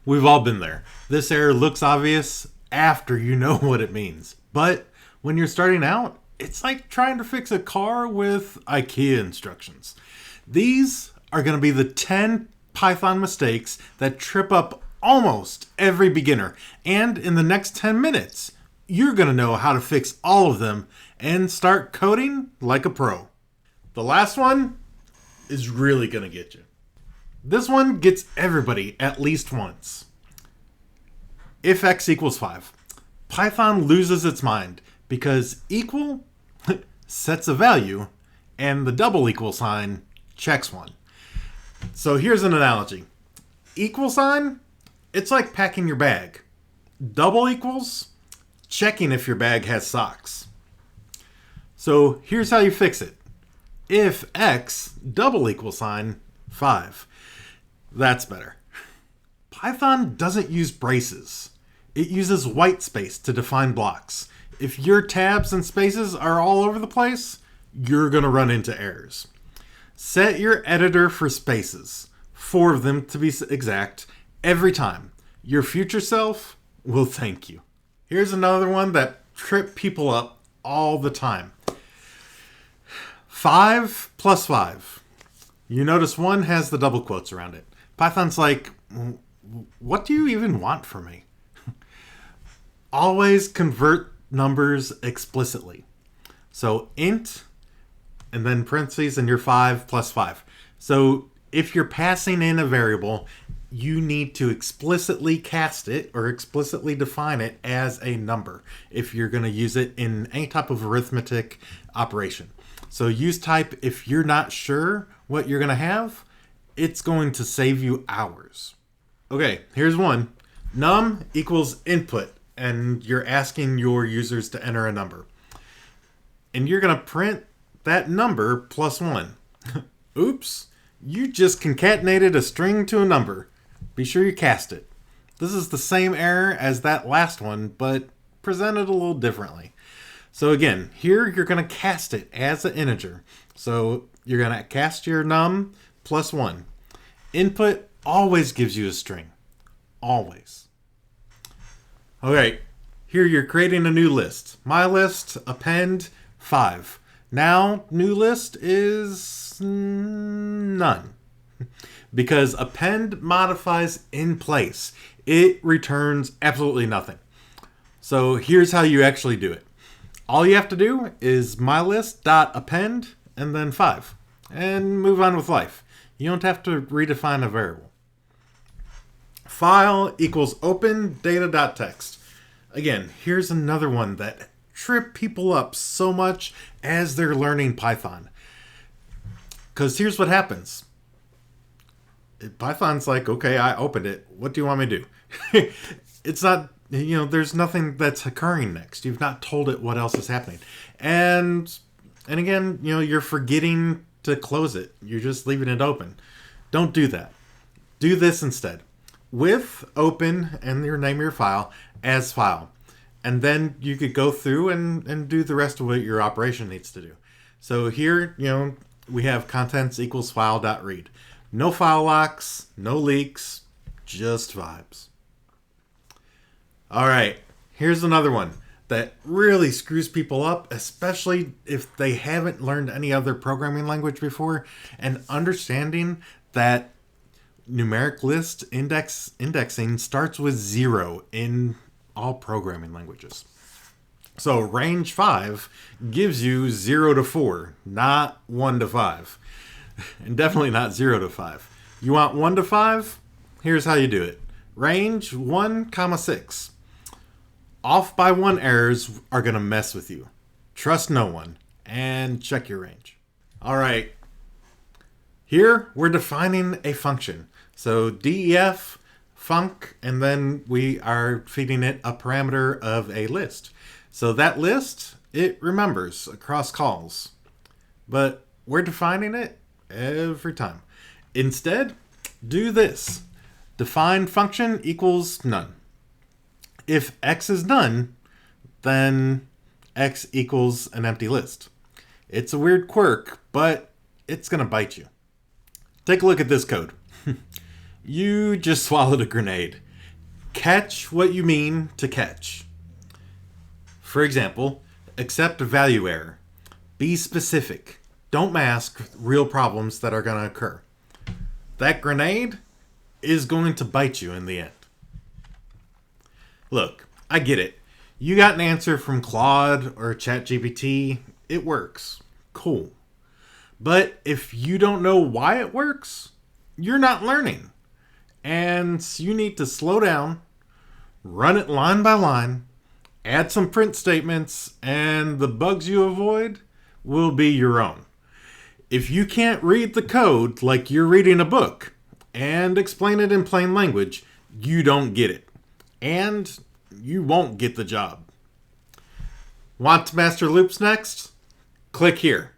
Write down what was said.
We've all been there. This error looks obvious after you know what it means. But when you're starting out, it's like trying to fix a car with IKEA instructions. These are going to be the 10 Python mistakes that trip up almost every beginner. And in the next 10 minutes, you're going to know how to fix all of them and start coding like a pro. The last one is really going to get you. This one gets everybody at least once. If x equals 5, Python loses its mind because equal sets a value and the double equal sign checks one. So here's an analogy. Equal sign, it's like packing your bag. Double equals, checking if your bag has socks. So here's how you fix it. If x double equal sign 5. That's better. Python doesn't use braces. It uses white space to define blocks. If your tabs and spaces are all over the place, you're going to run into errors. Set your editor for spaces, 4 of them to be exact, every time. Your future self will thank you. Here's another one that trip people up all the time. 5 plus 5. You notice one has the double quotes around it. Python's like, what do you even want from me? Always convert numbers explicitly. So int, and then parentheses, and your 5 plus 5. So if you're passing in a variable, you need to explicitly cast it or explicitly define it as a number if you're going to use it in any type of arithmetic operation. So use type if you're not sure what you're going to have. It's going to save you hours. Okay, here's one. Num equals input, and you're asking your users to enter a number. And you're going to print that number plus 1. Oops, you just concatenated a string to a number. Be sure you cast it. This is the same error as that last one, but presented a little differently. So again, here you're going to cast it as an integer. So you're going to cast your num plus 1. Input always gives you a string. Always. Okay, here you're creating a new list. My list, append, 5. Now, new list is none. Because append modifies in place. It returns absolutely nothing. So here's how you actually do it. All you have to do is mylist.append and then 5. And move on with life. You don't have to redefine a variable. File equals open data.txt. Again, here's another one that trip people up so much as they're learning Python. Because here's what happens. Python's like, okay, I opened it. What do you want me to do? It's not, there's nothing that's occurring next. You've not told it what else is happening. And again, you're forgetting to close it. You're just leaving it open. Don't do that. Do this instead. With open and your name of your file as file. And then you could go through and do the rest of what your operation needs to do. So here, we have contents equals file.read. No file locks, no leaks, just vibes. All right, here's another one that really screws people up, especially if they haven't learned any other programming language before, and understanding that numeric list indexing starts with 0 in all programming languages. So range 5 gives you 0 to 4, not 1 to 5. And definitely not 0 to 5. You want 1 to 5? Here's how you do it. Range 1, 6. Off by 1 errors are going to mess with you. Trust no one. And check your range. All right. Here, we're defining a function. So def func, and then we are feeding it a parameter of a list. So that list, it remembers across calls. But we're defining it every time. Instead, do this. Define function equals none. If x is none, then x equals an empty list. It's a weird quirk, but it's going to bite you. Take a look at this code. You just swallowed a grenade. catch what you mean to catch. For example, accept a value error. Be specific. Don't mask real problems that are going to occur. That grenade is going to bite you in the end. Look, I get it. You got an answer from Claude or ChatGPT. It works. Cool. But if you don't know why it works, you're not learning. And you need to slow down, run it line by line, add some print statements, and the bugs you avoid will be your own. If you can't read the code like you're reading a book and explain it in plain language, you don't get it. And you won't get the job. Want to master loops next? Click here.